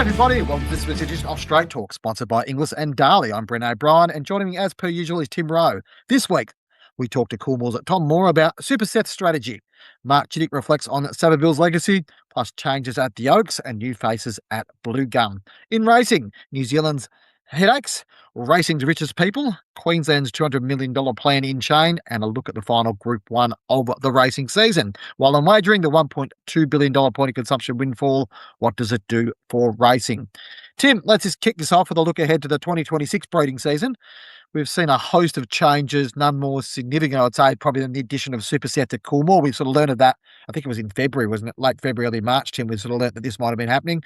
everybody. Welcome to this week's edition of Straight Talk, sponsored by Inglis and Darley. I'm Bren O'Brien, and joining me as per usual is Tim Rowe. This week, we talk to Coolmore's Tom Moore about Super Seth strategy. Mark Chittick reflects on Savabeel's legacy, plus changes at the Oaks and new faces at Blue Gum. In racing, New Zealand's headaches, racing's richest people, Queensland's $200 million plan in chain, and a look at the final Group 1 of the racing season. While I'm wagering the $1.2 billion point of consumption windfall, what does it do for racing? Tim, let's just kick this off with a look ahead to the 2026 breeding season. We've seen a host of changes, none more significant, I'd say, probably than the addition of Super Seth to Coolmore. We sort of learned of that, I think it was in February, wasn't it? Late February, early March, Tim, we sort of learned that this might have been happening.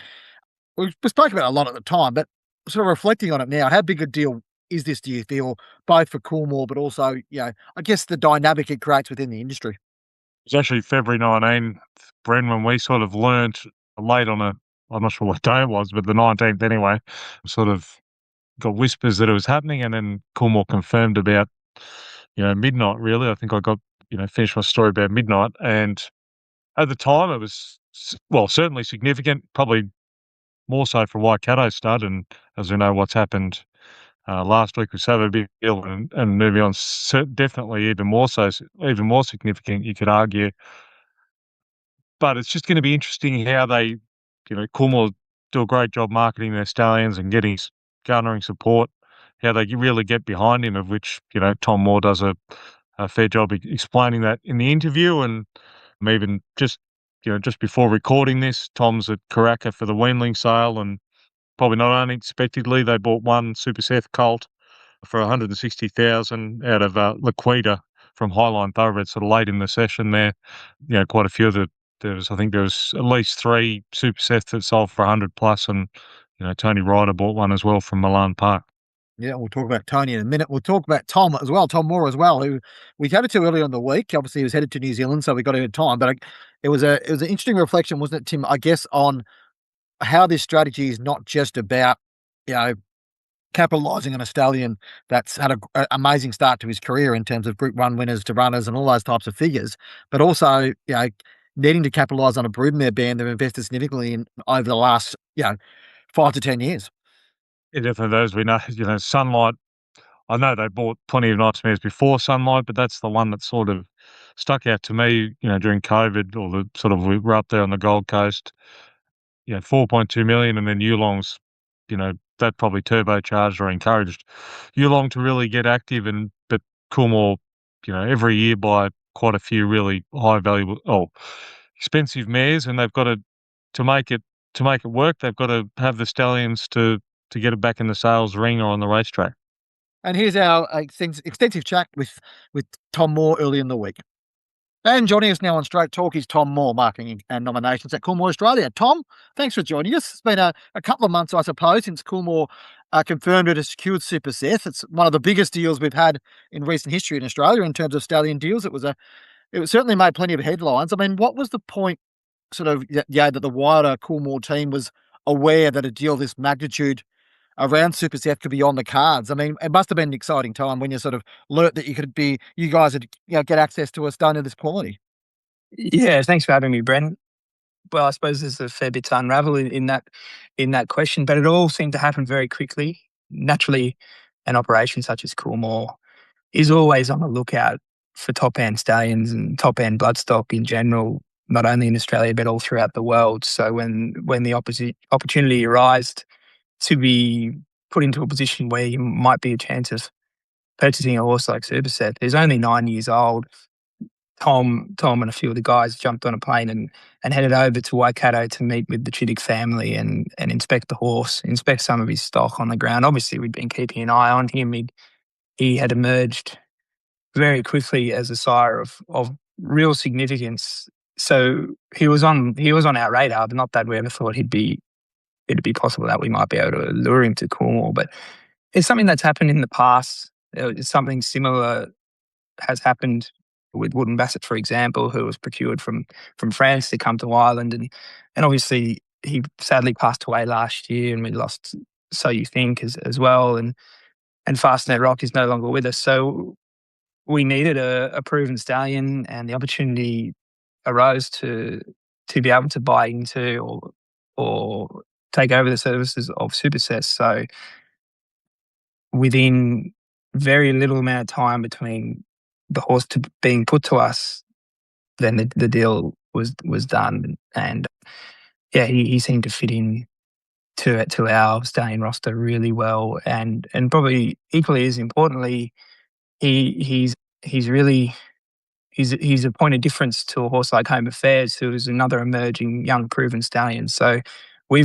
We spoke about it a lot at the time, but sort of reflecting on it now, how big a deal is this, do you feel, both for Coolmore, but also, I guess the dynamic it creates within the industry? It was actually February 19th, Bren, when we sort of learnt late on I'm not sure what day it was, but the 19th anyway, sort of got whispers that it was happening, and then Coolmore confirmed about, midnight, really. I think I got, finished my story about midnight, and at the time it was, certainly significant, probably more so for Waikato Stud, and as we know what's happened last week with Savabeel and moving on, definitely even more significant, you could argue. But it's just going to be interesting how they, Coolmore do a great job marketing their stallions and garnering support, how they really get behind him, of which, Tom Moore does a fair job explaining that in the interview. And even just before recording this, Tom's at Karaka for the weanling sale, and probably not unexpectedly, they bought one Super Seth colt for $160,000 out of Laquita from Highline Thoroughbred, sort of late in the session there. Quite a few of I think there was at least 3 Super Seths that sold for 100 plus, and Tony Ryder bought one as well from Milan Park. Yeah, we'll talk about Tony in a minute. We'll talk about Tom as well, Tom Moore as well, who we chatted to earlier in the week. Obviously, he was headed to New Zealand, so we got in time. But it was an interesting reflection, wasn't it, Tim? I guess on how this strategy is not just about capitalising on a stallion that's had an amazing start to his career in terms of Group 1 winners to runners and all those types of figures, but also needing to capitalise on a broodmare band they've invested significantly in over the last 5 to 10 years. Yeah, definitely those we know. Sunlight. I know they bought plenty of nice mares before Sunlight, but that's the one that sort of stuck out to me, during COVID, or the sort of, we were up there on the Gold Coast, 4.2 million, and then Yulong's, that probably turbocharged or encouraged Yulong to really get active. But Coolmore, every year buy quite a few really high value, expensive mares, and they've got to make it work. They've got to have the stallions to get it back in the sales ring or on the racetrack. And here's our extensive chat with Tom Moore early in the week. And joining us now on Straight Talk is Tom Moore, marketing and nominations at Coolmore Australia. Tom, thanks for joining us. It's been a couple of months, I suppose, since Coolmore confirmed it has secured Super Seth. It's one of the biggest deals we've had in recent history in Australia in terms of stallion deals. It certainly made plenty of headlines. I mean, what was the point, sort of, that the wider Coolmore team was aware that a deal of this magnitude around Super Seth could be on the cards? I mean, it must have been an exciting time when you sort of learnt that you guys would get access to a stone of this quality. Yeah, thanks for having me, Bren. Well, I suppose there's a fair bit to unravel in that question, but it all seemed to happen very quickly. Naturally, an operation such as Coolmore is always on the lookout for top-end stallions and top-end bloodstock in general, not only in Australia but all throughout the world. So when the opportunity arose to be put into a position where you might be a chance of purchasing a horse like Super Seth, who's only 9 years old, Tom and a few of the guys jumped on a plane and headed over to Waikato to meet with the Chittick family and inspect the horse, inspect some of his stock on the ground. Obviously, we'd been keeping an eye on him. He had emerged very quickly as a sire of real significance. So he was on our radar, but not that we ever thought it'd be possible that we might be able to lure him to Coolmore. But it's something that's happened in the past. Something similar has happened with Wooden Bassett, for example, who was procured from France to come to Ireland. And obviously he sadly passed away last year, and we lost So You Think as well. And Fastnet Rock is no longer with us. So we needed a proven stallion, and the opportunity arose to be able to buy into or take over the services of Super Seth. So within very little amount of time between the horse being put to us, then the deal was done. And yeah, he seemed to fit in to our stallion roster really well, and probably equally as importantly, he's really he's a point of difference to a horse like Home Affairs, who is another emerging young proven stallion. So we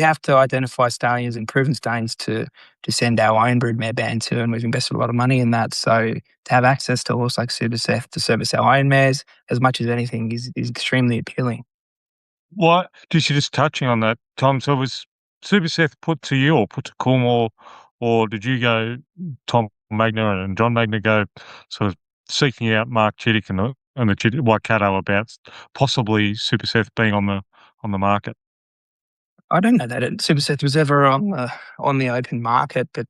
have to identify stallions and proven stallions to send our own broodmare band to, and we've invested a lot of money in that. So to have access to a horse like Super Seth to service our own mares as much as anything is extremely appealing. What just touching on that, Tom? So was Super Seth put to you or put to Coolmore, or did you go, Tom Magna and John Magna go sort of seeking out Mark Chittick and the Waikato about possibly Super Seth being on the market? I don't know that Super Seth was ever on the open market, but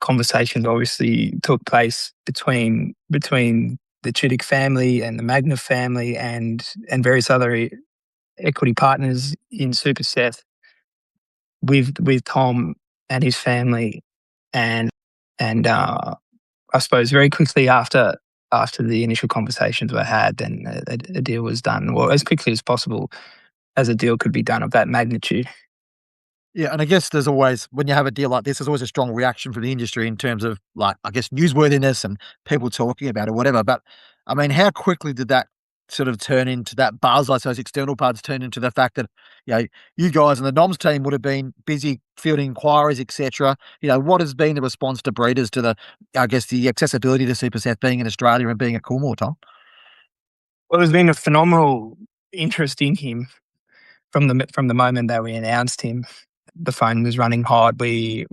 conversations obviously took place between the Chittick family and the Magna family and various other equity partners in Super Seth with Tom and his family, and I suppose very quickly after the initial conversations were had, then a deal was done, well, as quickly as possible as a deal could be done of that magnitude. Yeah, and I guess there's always, when you have a deal like this, there's always a strong reaction from the industry in terms of, like, I guess, newsworthiness and people talking about it, whatever. But I mean, how quickly did that sort of turn into that buzz? I suppose external parts turn into the fact that, you know, you guys and the Noms team would have been busy fielding inquiries, etc. You know, what has been the response to breeders to I guess, the accessibility to Super Seth being in Australia and being a Coolmore, Tom? Well, there's been a phenomenal interest in him from the moment that we announced him. The phone was running hot. We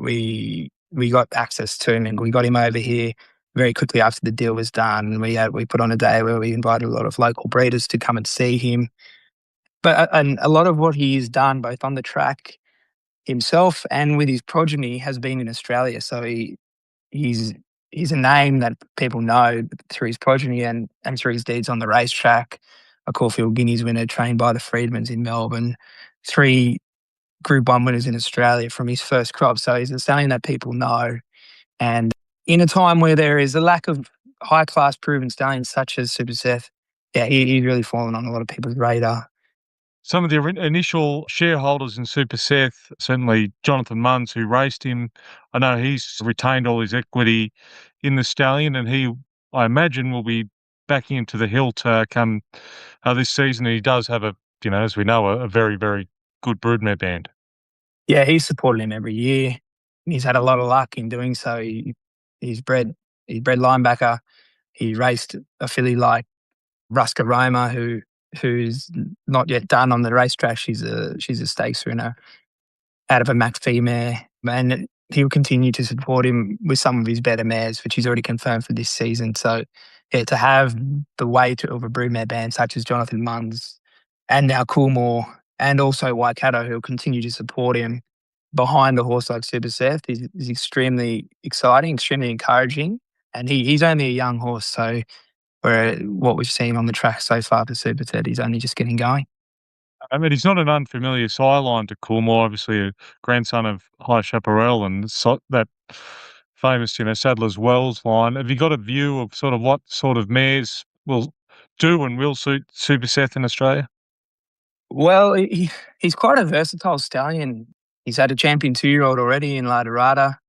got access to him, and we got him over here very quickly after the deal was done. We put on a day where we invited a lot of local breeders to come and see him. But and a lot of what he's done, both on the track himself and with his progeny, has been in Australia. So he's he's a name that people know through his progeny and through his deeds on the racetrack. A Caulfield Guineas winner trained by the Freedmans in Melbourne, 3 Group 1 winners in Australia from his first crop. So he's a stallion that people know. And in a time where there is a lack of high-class proven stallions such as Super Seth, yeah, he's really fallen on a lot of people's radar. Some of the initial shareholders in Super Seth, certainly Jonathan Munns, who raced him, I know he's retained all his equity in the stallion, and he, I imagine, will be backing into the hilt come this season. He does have as we know, a very, very good broodmare band. Yeah, he's supported him every year. He's had a lot of luck in doing so. He's bred linebacker. He raced a filly like Ruska Roma, who's not yet done on the racetrack. She's a stakes winner out of a Mac female, and he'll continue to support him with some of his better mares, which he's already confirmed for this season. So, yeah, to have the weight of a broodmare band such as Jonathan Munns and now Coolmore and also Waikato, who'll continue to support him behind the horse like Super Seth is extremely exciting, extremely encouraging. And he's only a young horse, so where what we've seen on the track so far for Super Seth, he's only just getting going. I mean, he's not an unfamiliar sideline to Coolmore, obviously a grandson of High Chaparral and that famous, Sadler's Wells line. Have you got a view of sort of what sort of mares will do and will suit Super Seth in Australia? Well, he's quite a versatile stallion. He's had a champion 2-year-old already in La Dorada.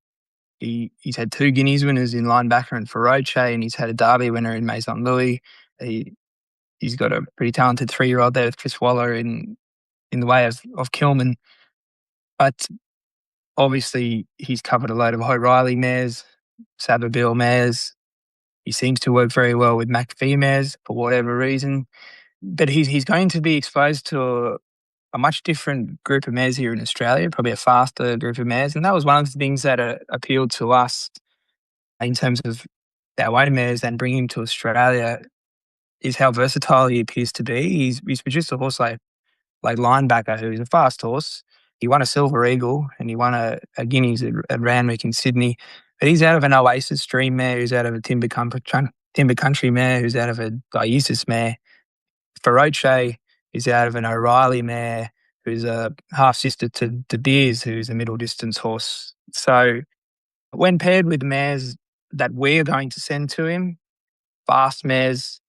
He's had 2 Guineas winners in Linebacker and Feroce, and he's had a Derby winner in Maison Louis. He's got a pretty talented 3-year-old there with Chris Waller in the way of Kilman. But obviously, he's covered a load of O'Reilly mares, Savabeel mares. He seems to work very well with McPhee mares for whatever reason. But he's going to be exposed to a much different group of mares here in Australia, probably a faster group of mares. And that was one of the things that appealed to us in terms of our own mares and bringing him to Australia is how versatile he appears to be. He's produced a horse like Linebacker, who's a fast horse. He won a Silver Eagle and he won a Guineas at Randwick in Sydney. But he's out of an Oasis Dream mare, who's out of a Timber Country mare, who's out of a Dionysus mare. Feroce is out of an O'Reilly mare, who's a half sister to De Beers, who's a middle distance horse. So when paired with mares that we're going to send to him, fast mares,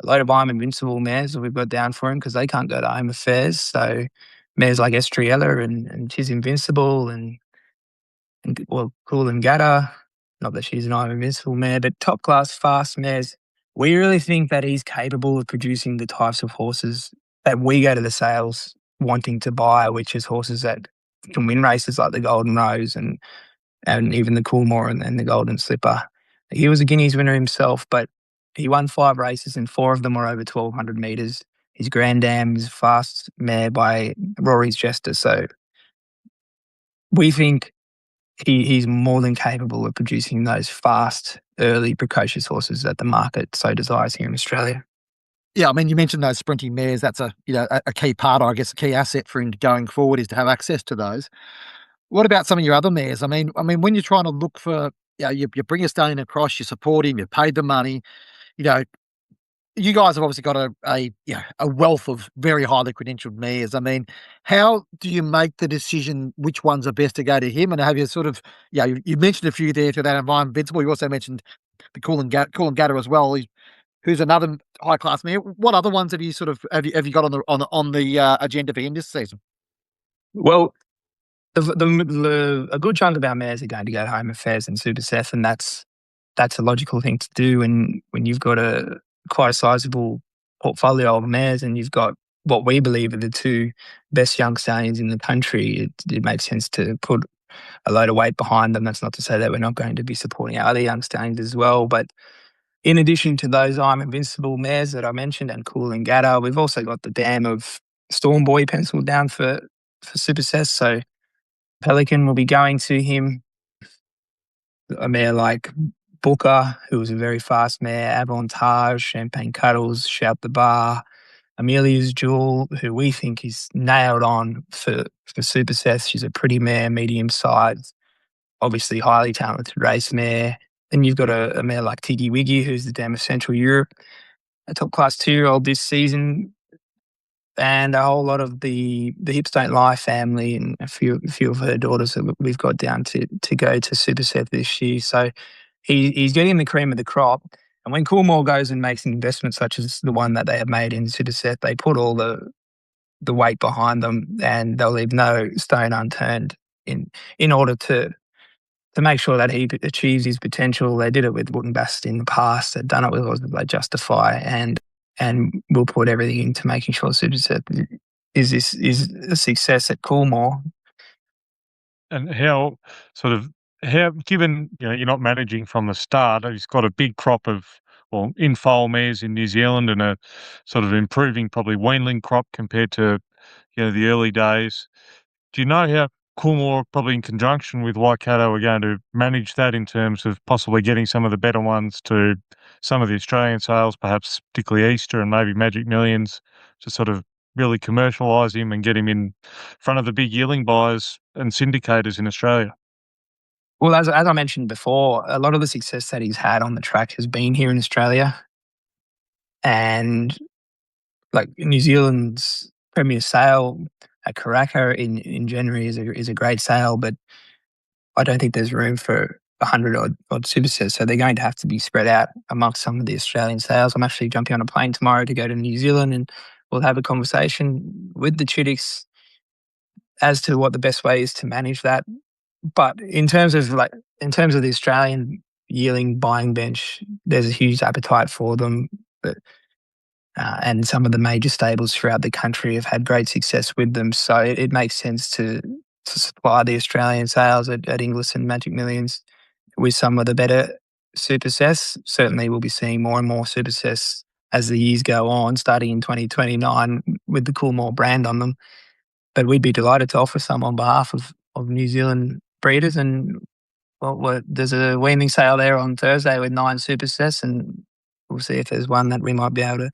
a load of I'm Invincible mares that we've got down for him because they can't go to home affairs. So mares like Estriella and Tis Invincible and Cool and Gata, not that she's an I'm Invincible mare, but top class fast mares. We really think that he's capable of producing the types of horses that we go to the sales wanting to buy, which is horses that can win races like the Golden Rose and even the Coolmore and the Golden Slipper. He was a Guineas winner himself, but he won 5 races and 4 of them were over 1,200 metres. His Grand Dam is a fast mare by Rory's Jester. So we think he's more than capable of producing those fast, early, precocious horses that the market so desires here in Australia. Yeah, I mean, you mentioned those sprinting mares. That's a key part, I guess, a key asset for him going forward is to have access to those. What about some of your other mares? I mean, when you're trying to look for, you bring a stallion across, you support him, you paid the money, you know, you guys have obviously got a wealth of very highly credentialed mares. I mean, how do you make the decision which ones are best to go to him? And have you sort of, you mentioned a few there to that Environment Invincible. You also mentioned the Cool and Gatter as well, who's another high class mare. What other ones have you got on the agenda for him this season? Well, a good chunk of our mares are going to go to home affairs and Super Seth, and that's a logical thing to do. And when you've got quite a sizable portfolio of mares and you've got what we believe are the 2 best young stallions in the country, it makes sense to put a load of weight behind them. That's not to say that we're not going to be supporting our other young stallions as well. But in addition to those I'm Invincible mares that I mentioned and Cool and Gatter, we've also got the dam of Storm Boy penciled down for Super Seth. So Pelican will be going to him. A mare like Booker, who was a very fast mare, Avantage, Champagne Cuddles, Shout the Bar, Amelia's Jewel, who we think is nailed on for Super Seth. She's a pretty mare, medium size, obviously highly talented race mare. Then you've got a mare like Tiggy Wiggy, who's the dam of Central Europe, a top class 2-year-old this season, and a whole lot of the Hips Don't Lie family and a few of her daughters that we've got down to go to Super Seth this year. So he's getting the cream of the crop. And when Coolmore goes and makes an investment such as the one that they have made in Super Seth, they put all the weight behind them and they'll leave no stone unturned in order to make sure that he achieves his potential. They did it with Wooden Bast in the past. They've done it with like Justify and we'll put everything into making sure Super Seth is a success at Coolmore. And given you're not managing from the start, he's got a big crop of in-foal mares in New Zealand and a sort of improving probably weanling crop compared to the early days. Do you know how Coolmore, probably in conjunction with Waikato, are going to manage that in terms of possibly getting some of the better ones to some of the Australian sales, perhaps particularly Easter and maybe Magic Millions, to sort of really commercialise him and get him in front of the big yearling buyers and syndicators in Australia? Well, as I mentioned before, a lot of the success that he's had on the track has been here in Australia. And like New Zealand's premier sale at Karaka in January is a great sale, but I don't think there's room for 100 odd Super Sets. So they're going to have to be spread out amongst some of the Australian sales. I'm actually jumping on a plane tomorrow to go to New Zealand and we'll have a conversation with the Chitticks as to what the best way is to manage that. But in terms of the Australian yearling buying bench, there's a huge appetite for them. But and some of the major stables throughout the country have had great success with them. So it makes sense to supply the Australian sales at Inglis and Magic Millions with some of the better Super Seths. Certainly we'll be seeing more and more Super Seths as the years go on, starting in 2029 with the Coolmore brand on them. But we'd be delighted to offer some on behalf of New Zealand breeders. And there's a weaning sale there on Thursday with 9 Super Seths, and we'll see if there's one that we might be able to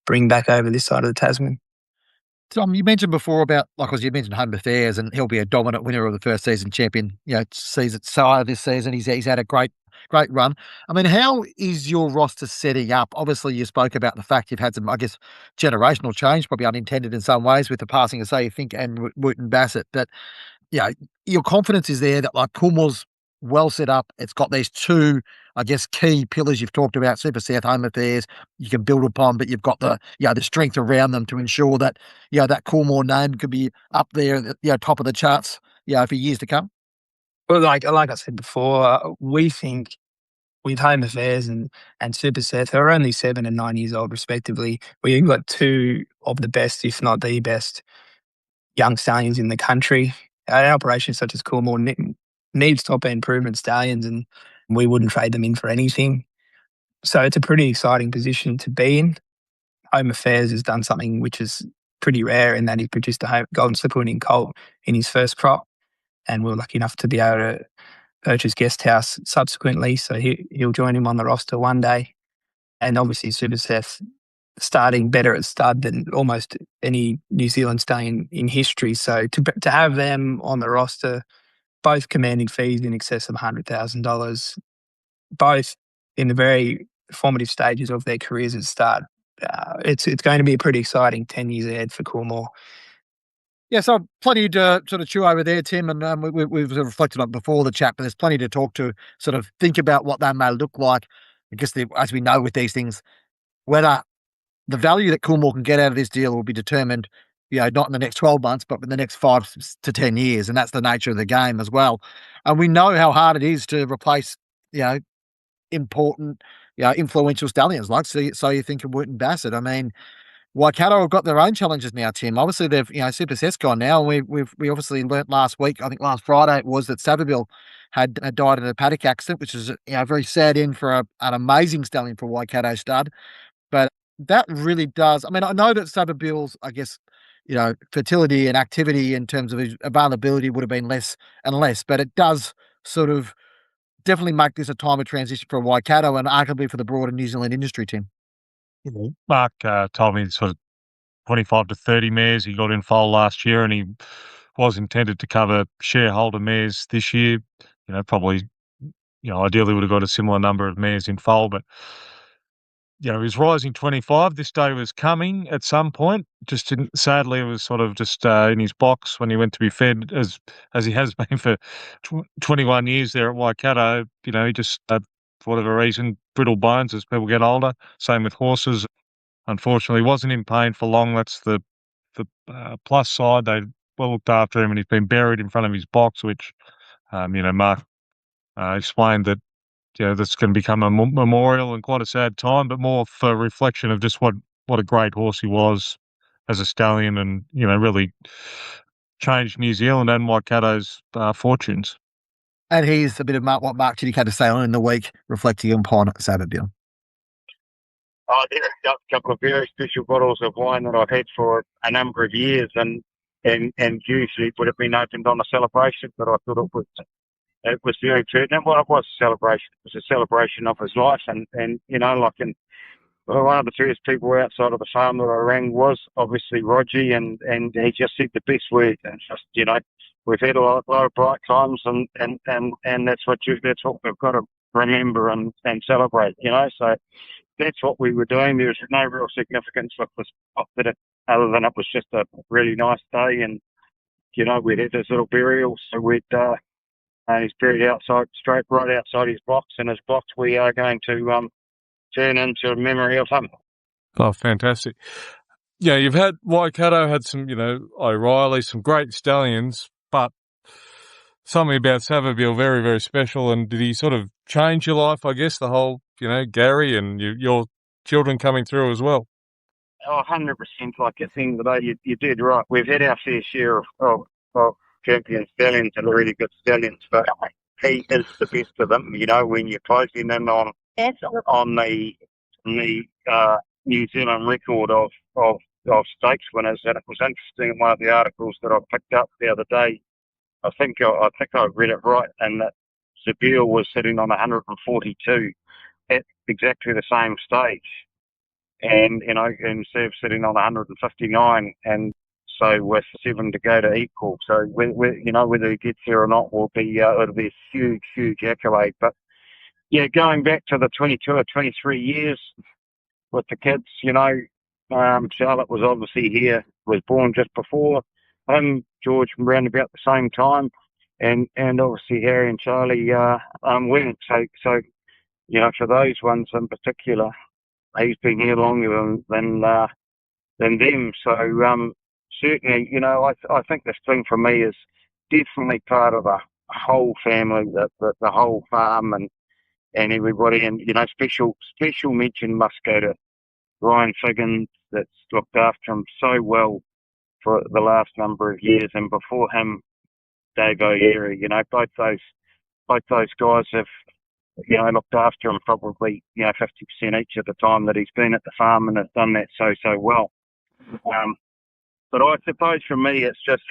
bring back over this side of the Tasman. Tom, you mentioned before about, you mentioned Home Affairs, and he'll be a dominant winner of the first season champion, season sire this season. He's had a great great run. I mean, how is your roster setting up? Obviously, you spoke about the fact you've had some, I guess, generational change, probably unintended in some ways with the passing of, say, Fink and Wooten Bassett. But, your confidence is there that, like, Coolmore's well set up. It's got these two, I guess, key pillars you've talked about, Super Seth, home affairs, you can build upon, but you've got the strength around them to ensure that, that Coolmore name could be up there at the, top of the charts, for years to come. Well, like I said before, we think with Home Affairs and Super Seth, who are only 7 and 9 years old respectively, we've got two of the best, if not the best, young stallions in the country. An operation such as Coolmore needs top-end proven stallions, and we wouldn't trade them in for anything. So it's a pretty exciting position to be in. Home Affairs has done something which is pretty rare in that he produced a golden slipper winning colt in his first crop, and we were lucky enough to be able to purchase Guest House subsequently, so he'll join him on the roster one day. And obviously Super Seth starting better at stud than almost any New Zealand stallion in history. So to have them on the roster, both commanding fees in excess of $100,000, both in the very formative stages of their careers at stud, it's going to be a pretty exciting 10 years ahead for Coolmore. Yeah, so plenty to sort of chew over there, Tim, and we've sort of reflected on it before the chat, but there's plenty to talk to, sort of think about what that may look like. I guess, as we know with these things, whether the value that Coolmore can get out of this deal will be determined, not in the next 12 months, but in the next 5 to 10 years, and that's the nature of the game as well. And we know how hard it is to replace, important, influential stallions like, so you think of Wooten Bassett. I mean, Waikato have got their own challenges now, Tim. Obviously, they've, Super Seth's gone now, and we obviously learnt last week, I think last Friday it was, that Savabeel had died in a paddock accident, which is, a very sad end for an amazing stallion for Waikato Stud. But that really does. I mean, I know that Savabeel's, I guess, fertility and activity in terms of his availability would have been less and less, but it does sort of definitely make this a time of transition for Waikato and arguably for the broader New Zealand industry, Tim. Mark told me sort of 25 to 30 mares he got in foal last year, and he was intended to cover shareholder mares this year. Probably, ideally would have got a similar number of mares in foal, but he was rising 25. This day was coming at some point. Just didn't. Sadly, it was sort of just in his box when he went to be fed, as he has been for 21 years there at Waikato. He just, for whatever reason, brittle bones as people get older. Same with horses. Unfortunately, wasn't in pain for long. That's the plus side. They well looked after him, and he's been buried in front of his box, which, Mark explained that, that's going to become a memorial and quite a sad time, but more for reflection of just what a great horse he was as a stallion, and really changed New Zealand and Waikato's fortunes. And here's a bit of what Mark Chittick had to say on in the week, reflecting upon Savabeel. There are a couple of very special bottles of wine that I've had for a number of years, and usually it would have been opened on a celebration, but I thought it was very pertinent. Well, it was a celebration. It was a celebration of his life, and one of the first people outside of the farm that I rang was obviously Rogie, and he just said the best word. And just, we've had a lot of bright times, and that's what we've got to remember and celebrate. So that's what we were doing. There was no real significance of this, other than it was just a really nice day, and we'd had this little burial, so he's buried right outside his box. And his box we are going to turn into a memory of him. Oh, fantastic. Yeah, Waikato had some, O'Reilly, some great stallions, but something about Savabeel very, very special. And did he sort of change your life, I guess, the whole, Gary and your children coming through as well? Oh, 100%. Like at the end of the day, you did right. We've had our fair share of champion stallions and really good stallions, but he is the best of them. When you're closing in on the New Zealand record of stakes winners, and it was interesting in one of the articles that I picked up the other day. I think I read it right, and that Savabeel was sitting on 142 at exactly the same stage, and and Sev sitting on 159, and so with 7 to go to equal. So whether he gets there or not will be it'll be a huge accolade. But yeah, going back to the 22 or 23 years with the kids, Charlotte was obviously here, was born just before him, George around about the same time, and obviously Harry and Charlie went. So for those ones in particular, he's been here longer than them. So certainly, I think this thing for me is definitely part of the whole family, the whole farm and everybody. And special mention must go to Ryan Figgins, that's looked after him so well for the last number of years, and before him, Dave O'Leary. Both those guys have looked after him probably 50% each of the time that he's been at the farm, and have done that so well. But I suppose for me, it's just,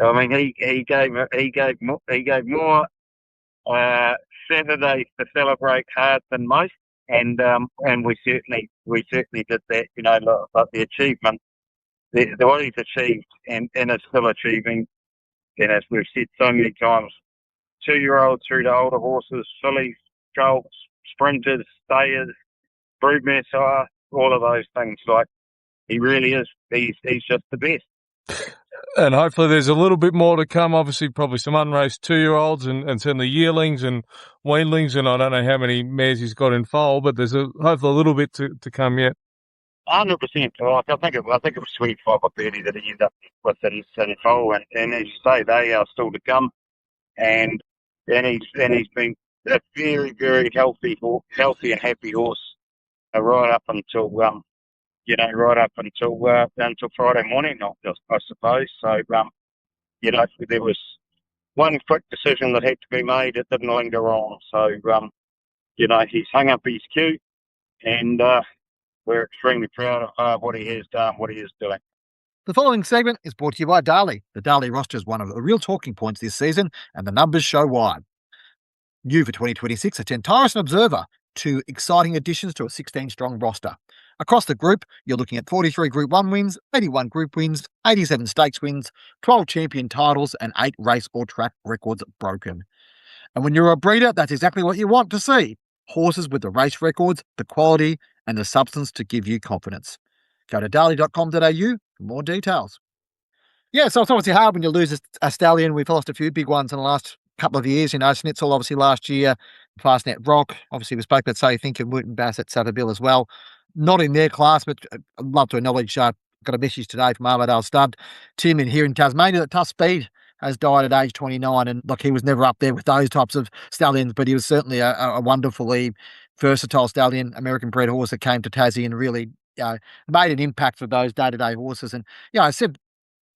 I mean, he gave more Saturdays to celebrate hard than most, and we certainly did that. But the achievement, what he's achieved, and is still achieving, and as we've said so many times, 2-year-olds through to older horses, fillies, colts, sprinters, stayers, broodmare sire, all of those things. Like, he really is. He's just the best. And hopefully there's a little bit more to come. Obviously, probably some unraced 2-year-olds and certainly yearlings and weanlings. And I don't know how many mares he's got in foal, but there's hopefully a little bit to come yet. 100%. Like, I think it was 25 or 30 that he ended up with in foal. And as you say, they are still to come. And he's been a very, very healthy and happy horse right up until until Friday morning, I suppose. So there was one quick decision that had to be made. It didn't linger on. So he's hung up his cue, and we're extremely proud of what he has done, what he is doing. The following segment is brought to you by Darley. The Darley roster is one of the real talking points this season, and the numbers show why. New for 2026, attend Tyrus and Observer, 2 exciting additions to a 16-strong roster. Across the group, you're looking at 43 Group 1 wins, 81 Group wins, 87 stakes wins, 12 champion titles, and 8 race or track records broken. And when you're a breeder, that's exactly what you want to see. Horses with the race records, the quality, and the substance to give you confidence. Go to darley.com.au for more details. Yeah, so it's obviously hard when you lose a stallion. We've lost a few big ones in the last couple of years. Schnitzel obviously last year, Fastnet Rock. Obviously we spoke about Say Think and Wooten Bass at Savabeel as well. Not in their class, but I'd love to acknowledge, got a message today from Waikato Stud, Tim in here in Tasmania, that Tough Speed has died at age 29. And look, he was never up there with those types of stallions, but he was certainly a wonderfully versatile stallion, American bred horse that came to Tassie and really made an impact for those day-to-day horses. And I said,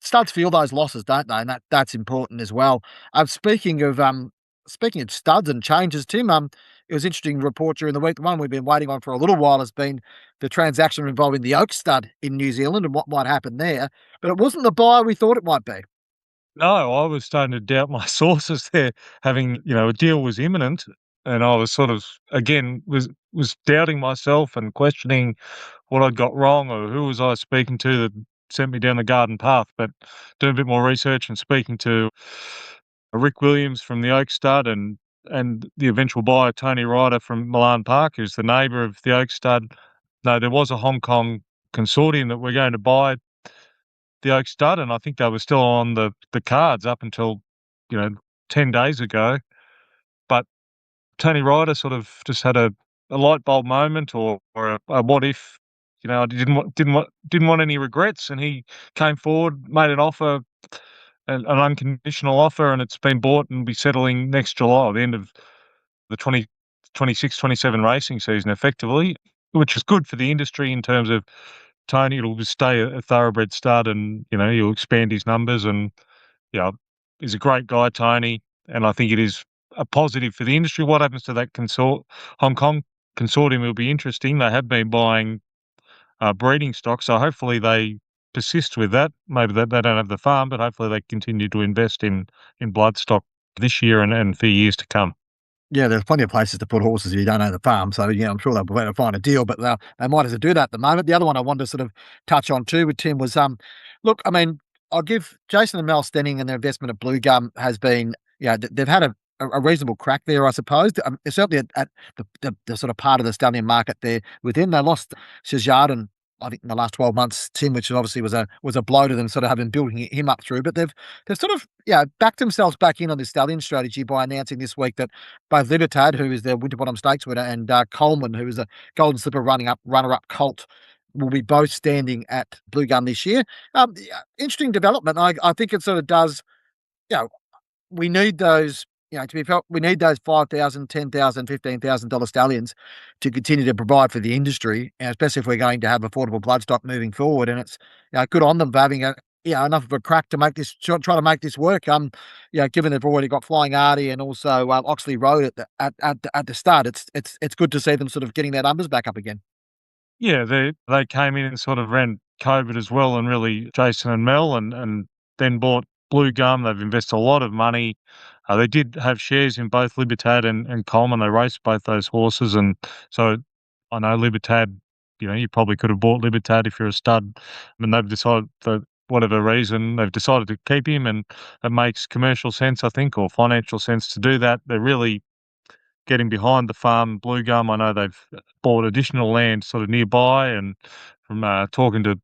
studs feel those losses, don't they? And that's important as well. Speaking of studs and changes, Tim, it was interesting report during the week. The one we've been waiting on for a little while has been the transaction involving the Oak Stud in New Zealand and what might happen there. But it wasn't the buyer we thought it might be. No, I was starting to doubt my sources there, having, a deal was imminent. And I was sort of, again, was doubting myself and questioning what I'd got wrong or who was I speaking to that sent me down the garden path. But doing a bit more research and speaking to Rick Williams from the Oak Stud and the eventual buyer, Tony Ryder from Milan Park, who's the neighbour of the Oak Stud. No, there was a Hong Kong consortium that we're going to buy the Oak Stud, and I think they were still on the cards up until, 10 days ago. But Tony Ryder sort of just had a light bulb moment or a what if, I didn't want any regrets, and he came forward, made an offer, an unconditional offer, and it's been bought and will be settling next July, the end of the 2026-27 racing season, effectively, which is good for the industry in terms of Tony. It'll stay a thoroughbred stud, and he'll expand his numbers. And he's a great guy, Tony, and I think it is a positive for the industry. What happens to that Hong Kong consortium will be interesting. They have been buying breeding stock, so hopefully they persist with that. Maybe they don't have the farm, but hopefully they continue to invest in bloodstock this year and for years to come. Yeah, there's plenty of places to put horses if you don't own the farm. So, I'm sure they'll be able to find a deal, but they might as well do that at the moment. The other one I wanted to sort of touch on too with Tim was, look, I mean, I'll give Jason and Mel Stenning and their investment at Blue Gum has been, they've had a reasonable crack there, I suppose. Certainly at the sort of part of the stallion market there within. They lost Shajardin, I think, in the last 12 months, Tim, which obviously was a blow to them, sort of having building him up through. But they've sort of backed themselves back in on this stallion strategy by announcing this week that both Libertad, who is the Winterbottom Stakes winner, and Coleman, who is a Golden Slipper runner-up colt, will be both standing at Blue Gum this year. Interesting development. I think it sort of does, we need those, to be felt, we need those $5,000, $10,000, $15,000 stallions to continue to provide for the industry, and especially if we're going to have affordable bloodstock moving forward. And it's good on them for having enough of a crack to make this, try to make this work. Given they've already got Flying Artie and also Oxley Road at the start, it's good to see them sort of getting their numbers back up again. Yeah, they came in and sort of ran COVID as well, and really Jason and Mel, and then bought Blue Gum. They've invested a lot of money. They did have shares in both Libertad and Coleman. They raced both those horses, and so I know Libertad. You probably could have bought Libertad if you're a stud. I mean, they've decided, for whatever reason, they've decided to keep him, and it makes commercial sense, I think, or financial sense to do that. They're really getting behind the farm, Blue Gum. I know they've bought additional land sort of nearby, and from talking to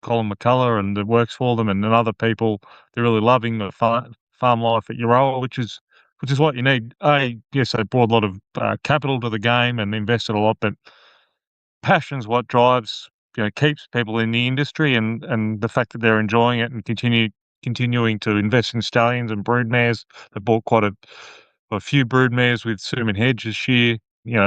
Colin McCullough and that works for them, and other people, they're really loving the farm life at Rowe, which is what you need. Yes, they brought a lot of capital to the game and invested a lot, but passion's what drives, keeps people in the industry, and the fact that they're enjoying it and continuing to invest in stallions and broodmares. They bought quite a few broodmares with Suman Hedge this year,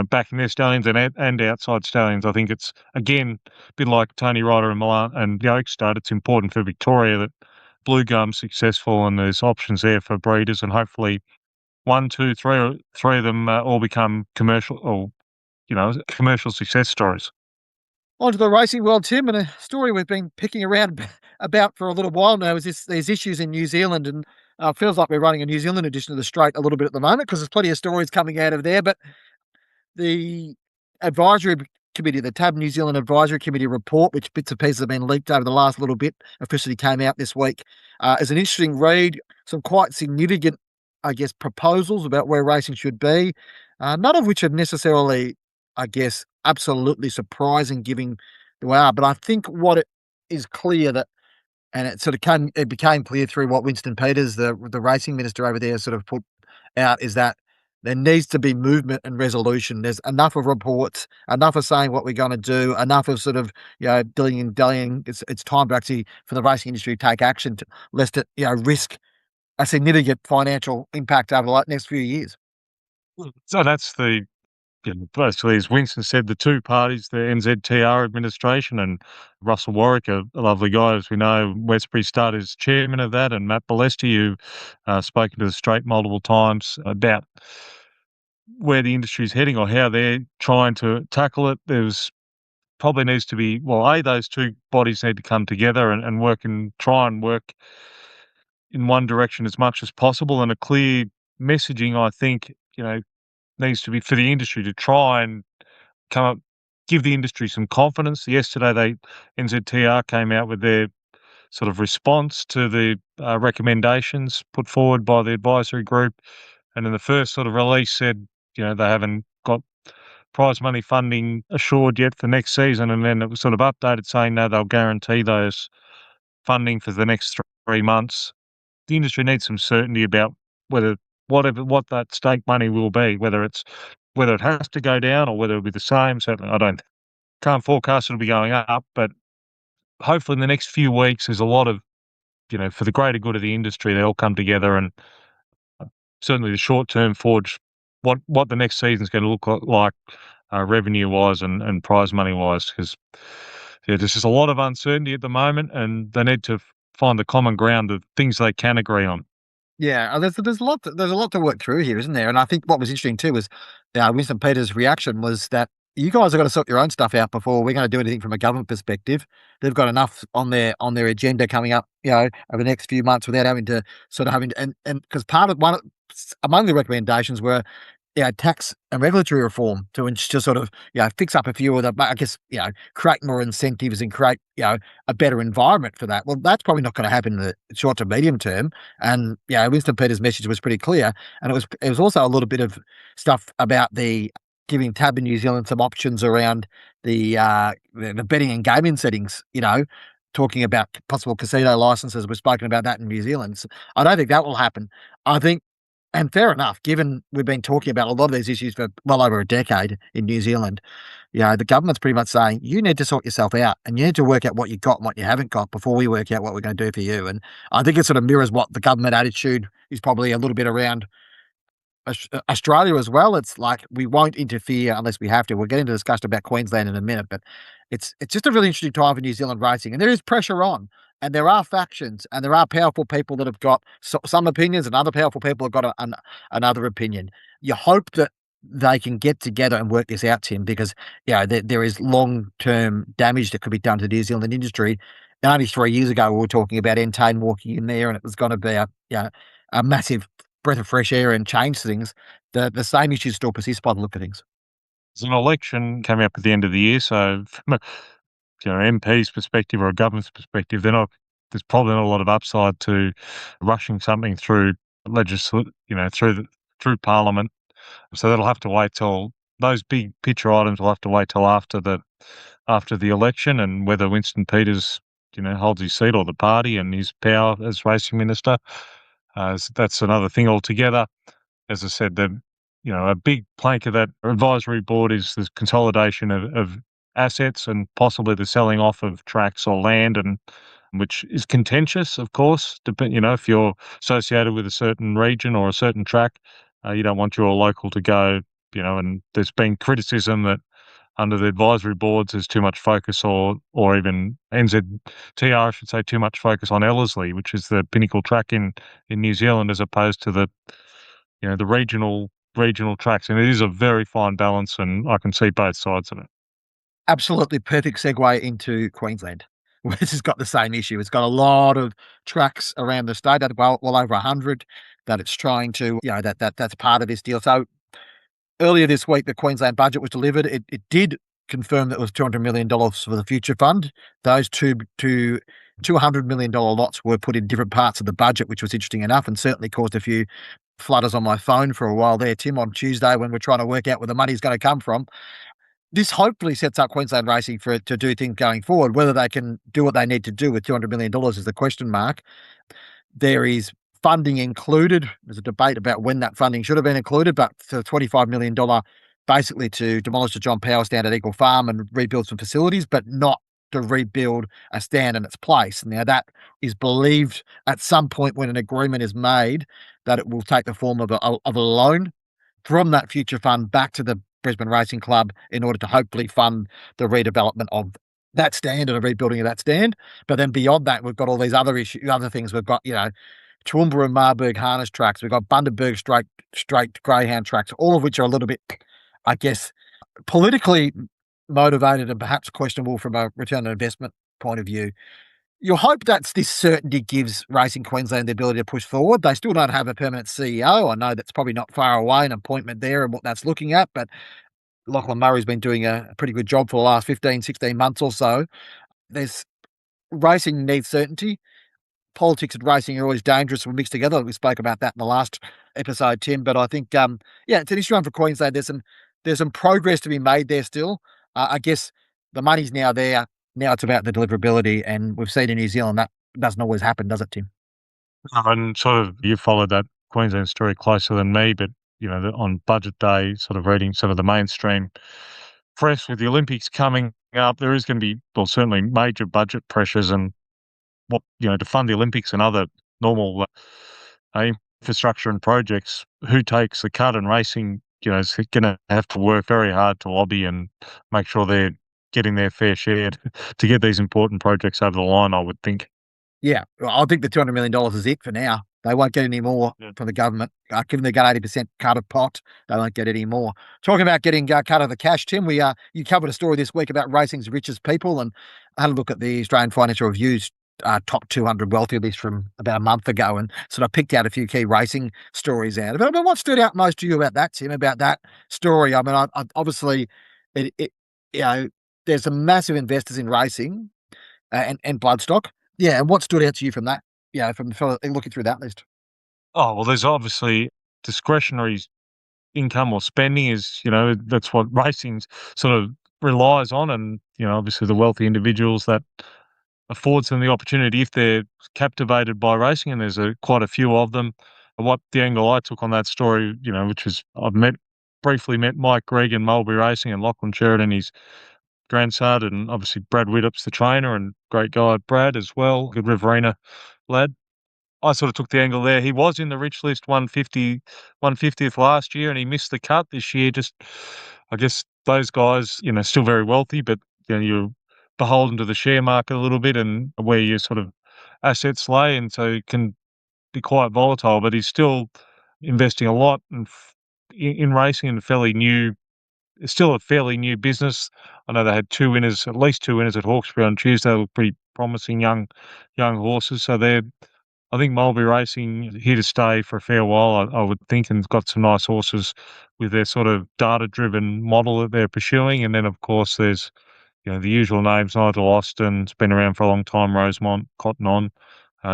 backing their stallions and outside stallions. I think it's, again, a bit like Tony Ryder and Milan and the Oak Stud. It's important for Victoria that Blue Gum's successful, and there's options there for breeders, and hopefully one, two, three of them all become commercial, or commercial success stories. On to the racing world, Tim, and a story we've been picking around about for a little while now is these issues in New Zealand, and feels like we're running a New Zealand edition of the Straight a little bit at the moment because there's plenty of stories coming out of there. But the advisory committee, the TAB New Zealand Advisory Committee report, which bits and pieces have been leaked over the last little bit, officially came out this week, is an interesting read. Some quite significant, I guess, proposals about where racing should be, none of which are necessarily, I guess, absolutely surprising given the way are. But I think what it is clear that, and it became clear through what Winston Peters, the racing minister over there, sort of put out, is that there needs to be movement and resolution. There's enough of reports, enough of saying what we're going to do, enough of sort of dillying and dallying. It's time to actually, for the racing industry, to take action, lest it risk a significant financial impact over the next few years. So that's basically, as Winston said, the two parties, the NZTR administration and Russell Warwick, a lovely guy, as we know. Westbury Stud is chairman of that, and Matt Balesti, who spoken to the Straight multiple times about where the industry is heading or how they're trying to tackle it. There's probably needs to be, those two bodies need to come together and work, and try and work in one direction as much as possible, and a clear messaging, I think, needs to be for the industry to try and give the industry some confidence. Yesterday, NZTR came out with their sort of response to the recommendations put forward by the advisory group, and in the first sort of release said, they haven't got prize money funding assured yet for next season, and then it was sort of updated saying, no, they'll guarantee those funding for the next 3 months. The industry needs some certainty about what that stake money will be, whether it has to go down or whether it'll be the same. Certainly, can't forecast it'll be going up, but hopefully in the next few weeks, there's a lot of, for the greater good of the industry, they all come together, and certainly the short term forge what the next season's going to look like revenue wise and prize money wise, because there's just a lot of uncertainty at the moment, and they need to find the common ground of things they can agree on. Yeah, there's a lot to work through here, isn't there? And I think what was interesting too was Winston Peters' reaction was that you guys have got to sort your own stuff out before we're going to do anything from a government perspective. They've got enough on their agenda coming up, over the next few months without having to and because among the recommendations were tax and regulatory reform to sort of, fix up a few of the, I guess, create more incentives and create, a better environment for that. Well, that's probably not going to happen in the short to medium term. And, Winston Peters' message was pretty clear. And it was also a little bit of stuff about giving TAB in New Zealand some options around the betting and gaming settings, talking about possible casino licenses. We've spoken about that in New Zealand. So I don't think that will happen. I think, and fair enough, given we've been talking about a lot of these issues for well over a decade in New Zealand, the government's pretty much saying you need to sort yourself out and you need to work out what you got and what you haven't got before we work out what we're going to do for you. And I think it sort of mirrors what the government attitude is probably a little bit around Australia as well. It's like we won't interfere unless we have to. We'll get into discussion about Queensland in a minute, but it's just a really interesting time for New Zealand racing, and there is pressure on, and there are factions, and there are powerful people that have got some opinions, and other powerful people have got another opinion. You hope that they can get together and work this out, Tim, because there is long-term damage that could be done to the New Zealand industry. And only 3 years ago, we were talking about Entain walking in there, and it was going to be a massive breath of fresh air and change things. The same issues still persist by the look of things. There's an election coming up at the end of the year, so from a MP's perspective or a government's perspective, there's probably not a lot of upside to rushing something through through Parliament. So that'll have to wait till those big picture items will have to wait till after the election, and whether Winston Peters holds his seat or the party and his power as racing minister. So that's another thing altogether. As I said, a big plank of that advisory board is the consolidation of assets and possibly the selling off of tracks or land, and which is contentious, of course. If you're associated with a certain region or a certain track, you don't want your local to go. And there's been criticism that under the advisory boards, there's too much focus, or even NZTR, I should say, too much focus on Ellerslie, which is the pinnacle track in New Zealand, as opposed to the regional tracks. And it is a very fine balance, and I can see both sides of it. Absolutely perfect segue into Queensland, which has got the same issue. It's got a lot of tracks around the state, well over 100, that it's trying to, that's part of this deal. So earlier this week, the Queensland budget was delivered. It did confirm that it was $200 million for the Future Fund. Those two $200 million lots were put in different parts of the budget, which was interesting enough, and certainly caused a few flutters on my phone for a while there, Tim, on Tuesday when we're trying to work out where the money's going to come from. This hopefully sets up Queensland racing to do things going forward. Whether they can do what they need to do with $200 million is the question mark. There is funding included. There's a debate about when that funding should have been included, but for $25 million basically to demolish the John Power stand at Eagle Farm and rebuild some facilities, but not to rebuild a stand in its place. Now, that is believed at some point when an agreement is made that it will take the form of a loan from that future fund back to the Brisbane Racing Club in order to hopefully fund the redevelopment of that stand and a rebuilding of that stand. But then beyond that, we've got all these other things. We've got, Toowoomba and Marburg harness tracks. We've got Bundaberg straight greyhound tracks, all of which are a little bit, I guess, politically motivated and perhaps questionable from a return on investment point of view. You hope that this certainty gives Racing Queensland the ability to push forward. They still don't have a permanent CEO. I know that's probably not far away, an appointment there and what that's looking at, but Lachlan Murray's been doing a pretty good job for the last 15, 16 months or so. Racing needs certainty. Politics and racing are always dangerous when mixed together. We spoke about that in the last episode, Tim, but I think, it's an issue for Queensland. There's some progress to be made there still. I guess the money's now there. Now it's about the deliverability, and we've seen in New Zealand that doesn't always happen, does it, Tim? And sort of you followed that Queensland story closer than me, but on budget day, sort of reading some of the mainstream press with the Olympics coming up, there is going to be, well, certainly major budget pressures, and to fund the Olympics and other normal infrastructure and projects. Who takes the cut? And racing, is going to have to work very hard to lobby and make sure they're getting their fair share to get these important projects over the line, I would think. Yeah, I think the $200 million is it for now. They won't get any more from the government. Given they got 80% cut of pot, they won't get any more. Talking about getting cut of the cash, Tim, you covered a story this week about racing's richest people, and I had a look at the Australian Financial Review's top 200 wealthy list from about a month ago, and sort of picked out a few key racing stories out of it. But what stood out most to you about that, Tim, about that story? I mean, I obviously, there's some massive investors in racing and bloodstock. Yeah, and what stood out to you from that? From the fellow looking through that list. Oh, well, there's obviously discretionary income or spending is, that's what racing sort of relies on. And, obviously the wealthy individuals that affords them the opportunity if they're captivated by racing, and there's quite a few of them. And what the angle I took on that story, which was briefly met Mike Gregg in Mulberry Racing and Lachlan Sheridan, his grandson, and obviously Brad Widdop's the trainer and great guy Brad as well, good Riverina lad. I sort of took the angle there. He was in the rich list 150th last year, and he missed the cut this year. Just, I guess those guys, still very wealthy, but you're beholden to the share market a little bit and where your sort of assets lay, and so it can be quite volatile. But he's still investing a lot in racing and it's still a fairly new business. I know they had at least two winners at Hawkesbury on Tuesday. They were pretty promising young horses. So I think Mulberry Racing here to stay for a fair while, I would think, and got some nice horses with their sort of data-driven model that they're pursuing. And then, of course, there's the usual names: Nigel Austin's been around for a long time, Rosemont, Cotton On.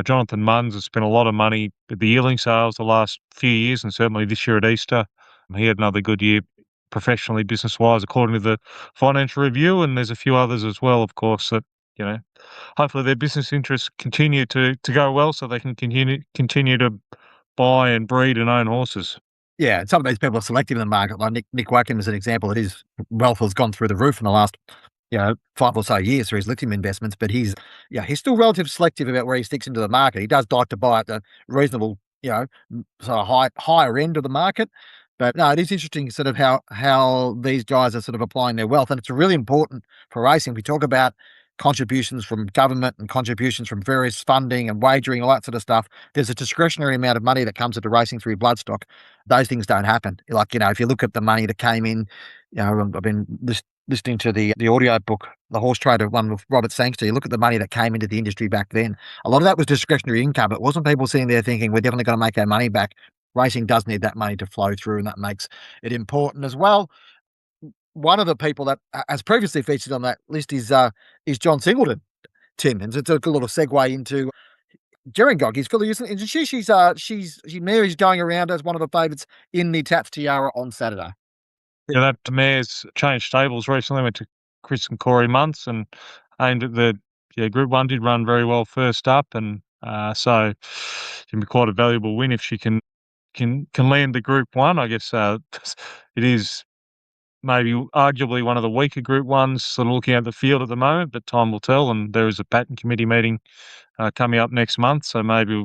Jonathan Munns has spent a lot of money at the yearling sales the last few years, and certainly this year at Easter. He had another good year professionally, business-wise, according to the Financial Review, and there's a few others as well, of course, that hopefully their business interests continue to go well, so they can continue to buy and breed and own horses. Yeah, and some of these people are selective in the market, like Nick Wacken is an example. That his wealth has gone through the roof in the last 5 or so years through his lithium investments, but he's still relatively selective about where he sticks into the market. He does like to buy at the reasonable, sort of higher end of the market. But no, it is interesting sort of how these guys are sort of applying their wealth, and it's really important for racing. We talk about contributions from government and contributions from various funding and wagering, all that sort of stuff. There's a discretionary amount of money that comes into racing through bloodstock. Those things don't happen. Like, if you look at the money that came in, I've been listening to the audio book, The Horse Trader one with Robert Sangster. You look at the money that came into the industry back then. A lot of that was discretionary income. It wasn't people sitting there thinking, we're definitely going to make our money back. Racing does need that money to flow through, and that makes it important as well. One of the people that has previously featured on that list is John Singleton, Tim, and it's a good little segue into Gerringong. He's fully using, and Mary's going around as one of the favourites in the Tats Tiara on Saturday. Yeah, that mare's changed stables recently. Went to Chris and Corey Muntz and aimed at the Group 1. Did run very well first up, and so it can be quite a valuable win if she can land the Group 1. I guess it is maybe arguably one of the weaker Group 1s, sort of looking at the field at the moment, but time will tell. And there is a patent committee meeting coming up next month, so maybe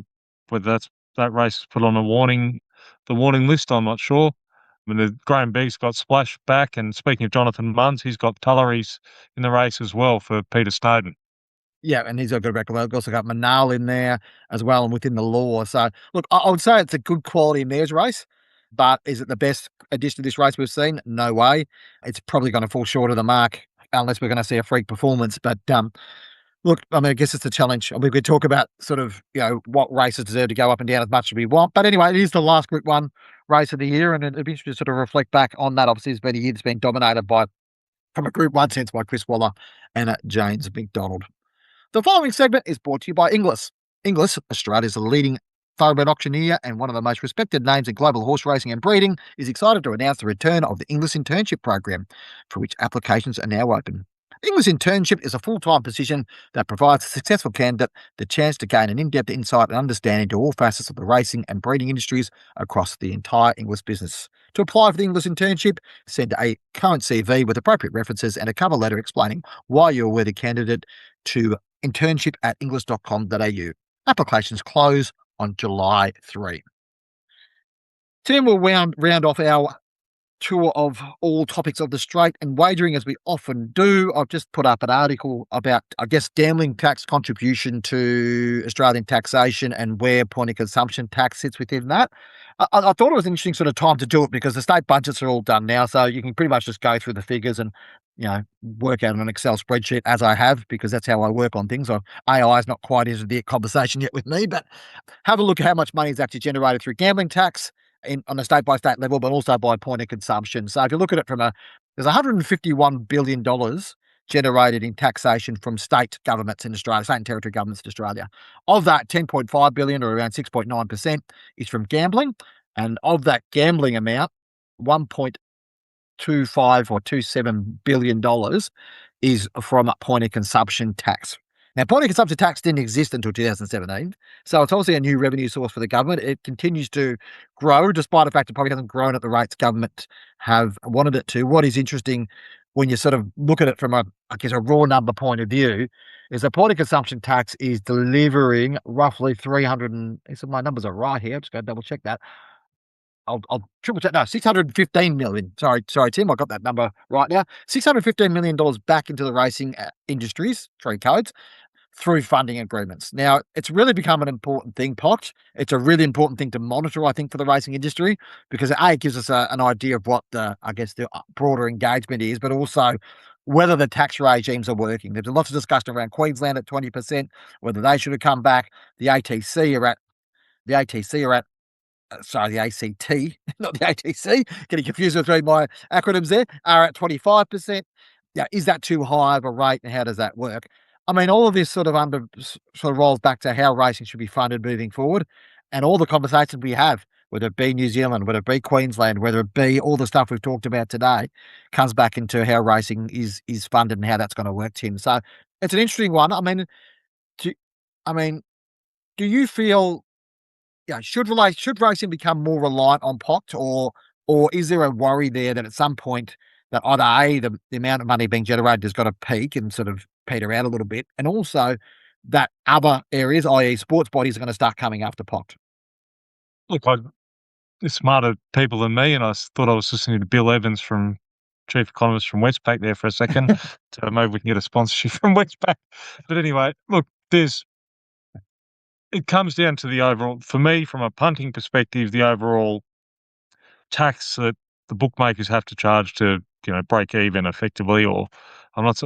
whether that race is put on the warning list, I'm not sure. I mean, Graham Begg's got Splash back, and speaking of Jonathan Munns, he's got Tullery's in the race as well for Peter Snowden. Yeah, and he's got a good record. We've also got Manal in there as well, and within the law. So, look, I would say it's a good quality mares race, but is it the best addition to this race we've seen? No way. It's probably going to fall short of the mark unless we're going to see a freak performance. But look, I mean, I guess it's a challenge. We could talk about sort of, what races deserve to go up and down as much as we want. But anyway, it is the last Group 1 race of the year, and it'd be interesting to sort of reflect back on that. Obviously, it's been a year that's been dominated from a Group 1 sense, by Chris Waller and James McDonald. The following segment is brought to you by Inglis. Inglis, Australia's leading thoroughbred auctioneer and one of the most respected names in global horse racing and breeding, is excited to announce the return of the Inglis Internship Program, for which applications are now open. Inglis Internship is a full-time position that provides a successful candidate the chance to gain an in-depth insight and understanding to all facets of the racing and breeding industries across the entire Inglis business. To apply for the Inglis Internship, send a current CV with appropriate references and a cover letter explaining why you're a worthy candidate to internship@inglis.com.au. Applications close on July 3. Tim will round off our tour of all topics of the straight and wagering, as we often do. I've just put up an article about, I guess, gambling tax contribution to Australian taxation and where point of consumption tax sits within that. I thought it was an interesting sort of time to do it because the state budgets are all done now, so you can pretty much just go through the figures and work out on an Excel spreadsheet as I have, because that's how I work on things. AI is not quite into the conversation yet with me, but have a look at how much money is actually generated through gambling tax on a state-by-state level, but also by point of consumption. So if you look at it there's $151 billion generated in taxation from state governments in Australia, state and territory governments in Australia. Of that, 10.5 billion, or around 6.9%, is from gambling. And of that gambling amount, 1.25 or $27 billion is from point of consumption tax. Now, point of consumption tax didn't exist until 2017, so it's obviously a new revenue source for the government. It continues to grow, despite the fact it probably hasn't grown at the rates government have wanted it to. What is interesting when you sort of look at it from a raw number point of view, is the point of consumption tax is delivering roughly 300 and, so my numbers are right here, I'm just going to double check that. I'll triple check. No, 615 million. Sorry, Tim, I got that number right now. $615 million back into the racing industries, three codes, through funding agreements. Now, it's really become an important thing, Poch. It's a really important thing to monitor, I think, for the racing industry, because it gives us an idea of what the broader engagement is, but also whether the tax regimes are working. There's lots of discussion around Queensland at 20%, whether they should have come back. The ATC are at the ACT, not the ATC, getting confused with my acronyms there, are at 25%. Yeah, is that too high of a rate, and how does that work? I mean, all of this sort of rolls back to how racing should be funded moving forward, and all the conversations we have, whether it be New Zealand, whether it be Queensland, whether it be all the stuff we've talked about today, comes back into how racing is funded and how that's going to work, Tim. So it's an interesting one. I mean, do you feel, should racing become more reliant on pot, or is there a worry there that at some point that either the amount of money being generated has got to peak and sort of peter out a little bit, and also that other areas, i.e. sports bodies, are going to start coming after pot? Look, there's smarter people than me, and I thought I was listening to Bill Evans, from chief economist from Westpac, there for a second. So maybe we can get a sponsorship from Westpac. But anyway, look, it comes down to the overall, for me, from a punting perspective, the overall tax that the bookmakers have to charge to, break even effectively. Or I'm not,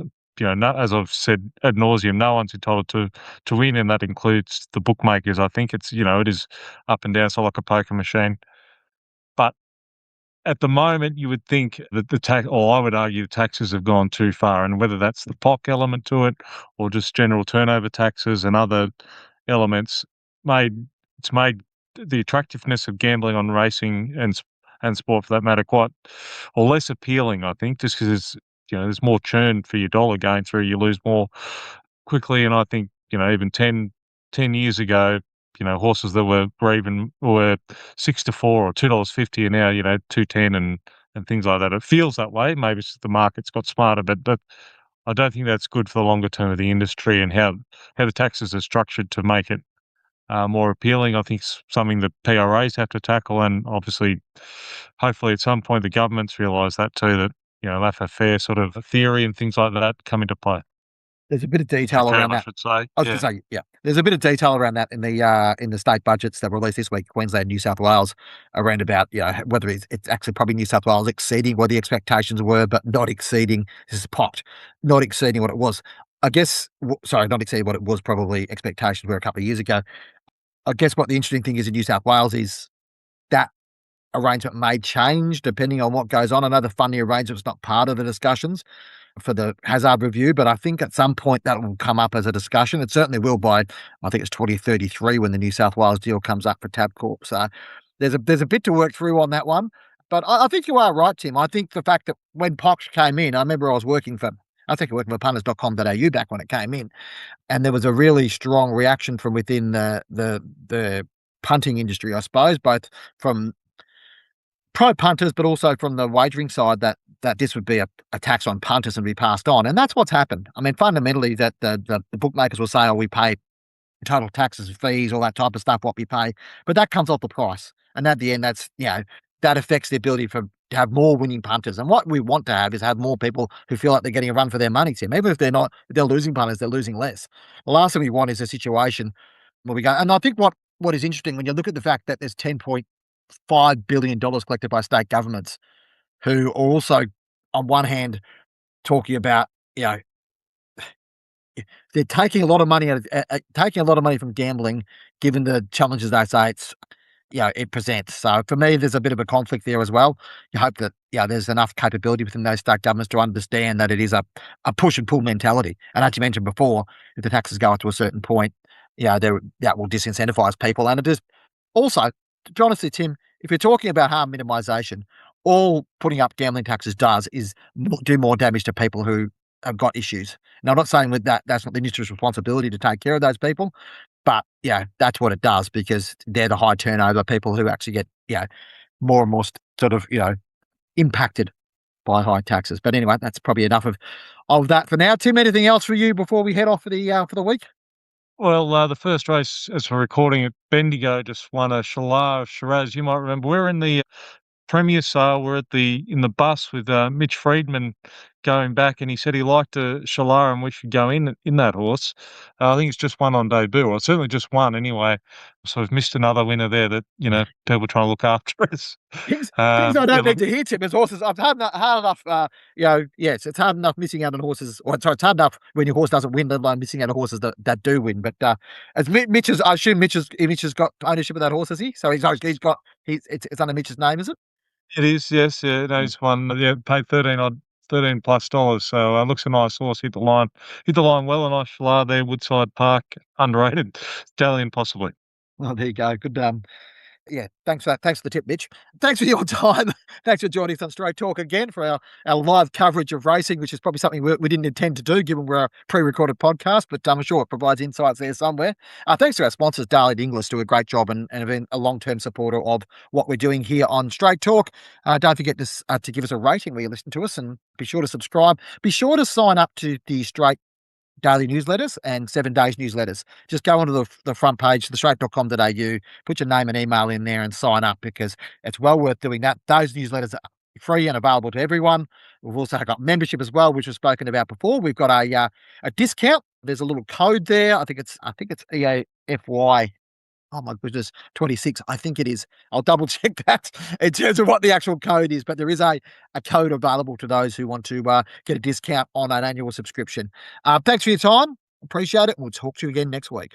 as I've said ad nauseum, no one's entitled to win, and that includes the bookmakers. I think it's, it is up and down, so like a poker machine. But at the moment, you would think that I would argue the taxes have gone too far, and whether that's the POC element to it, or just general turnover taxes and other elements, it's made the attractiveness of gambling on racing and sport, for that matter, quite or less appealing, I think, just because there's more churn for your dollar going through. You lose more quickly, and I think even 10 years ago, horses that were $6 to $4 or $2.50 are now $2.10 and things like that. It feels that way. Maybe it's the market's got smarter, but I don't think that's good for the longer term of the industry, and how the taxes are structured to make it more appealing. I think it's something that PRAs have to tackle, and obviously, hopefully, at some point, the governments realise that too, that laissez-faire sort of theory and things like that come into play. There's a bit of detail around that. I should say. I was going to say, yeah. There's a bit of detail around that in the state budgets that were released this week, Queensland, New South Wales, around about whether it's actually probably New South Wales exceeding what the expectations were, but not exceeding. This is pot, not exceeding what it was. I guess, not exceeding what it was probably expectations were a couple of years ago. I guess what the interesting thing is in New South Wales is that arrangement may change depending on what goes on. I know the funding arrangement's not part of the discussions for the Hazard review, but I think at some point that will come up as a discussion. It certainly will by, I think it's 2033 when the New South Wales deal comes up for Tabcorp. So there's a bit to work through on that one. But I think you are right, Tim. I think the fact that when Pox came in, I remember I was working for punters.com.au back when it came in, and there was a really strong reaction from within the punting industry, I suppose, both from pro punters, but also from the wagering side, that this would be a tax on punters and be passed on. And that's what's happened. I mean, fundamentally, that the bookmakers will say, oh, we pay total taxes, fees, all that type of stuff, what we pay. But that comes off the price. And at the end, that's, that affects the ability to have more winning punters. And what we want to have is have more people who feel like they're getting a run for their money, Tim. Even if if they're losing punters, they're losing less. The last thing we want is a situation where we go, and I think what is interesting when you look at the fact that there's $10.5 billion collected by state governments, who are also, on one hand, talking about, they're taking a lot of money taking a lot of money from gambling, given the challenges they say it presents. So for me, there's a bit of a conflict there as well. You hope that there's enough capability within those state governments to understand that it is a push and pull mentality. And as you mentioned before, if the taxes go up to a certain point, that will disincentivize people. And it is also, to be honest with you, Tim, if you're talking about harm minimisation, all putting up gambling taxes does is do more damage to people who have got issues. Now, I'm not saying with that's not the industry's responsibility to take care of those people, but that's what it does, because they're the high turnover people who actually get more and more sort of impacted by high taxes. But anyway, that's probably enough of that for now. Tim, anything else for you before we head off for the week? Well, the first race, as we're recording it, Bendigo just won a Shalar of Shiraz. You might remember we're in the Premier sale. We're in the bus with Mitch Friedman going back, and he said he liked a Shalar and we should go in that horse. I think it's just one on debut, or certainly just one anyway. So we've missed another winner there that people trying to look after us. Things I don't need to hear, Tim, as horses. I've hard enough. Yes, it's hard enough missing out on horses. Or sorry, it's hard enough when your horse doesn't win, let alone missing out on horses that do win. But as Mitch I assume Mitch has got ownership of that horse, has he? So it's under Mitch's name, is it? It is, yes. Yeah, no, he's won. Yeah, paid $13+ So looks a nice horse. Hit the line well. A nice Shalar there. Woodside Park, underrated. Stallion possibly. Oh, there you go. Good. Thanks for that. Thanks for the tip, Mitch. Thanks for your time. Thanks for joining us on Straight Talk again for our live coverage of racing, which is probably something we didn't intend to do, given we're a pre-recorded podcast, but I'm sure it provides insights there somewhere. Thanks to our sponsors, Darley Inglis, do a great job and have been a long-term supporter of what we're doing here on Straight Talk. Don't forget to give us a rating where you listen to us, and be sure to subscribe. Be sure to sign up to the Straight daily newsletters and 7 days newsletters. Just go onto the front page, thestraight.com.au, put your name and email in there and sign up, because it's well worth doing that. Those newsletters are free and available to everyone. We've also got membership as well, which we've spoken about before. We've got a discount. There's a little code there. I think it's EAFY. Oh my goodness, 26. I think it is. I'll double check that in terms of what the actual code is, but there is a code available to those who want to get a discount on an annual subscription. Thanks for your time. Appreciate it. We'll talk to you again next week.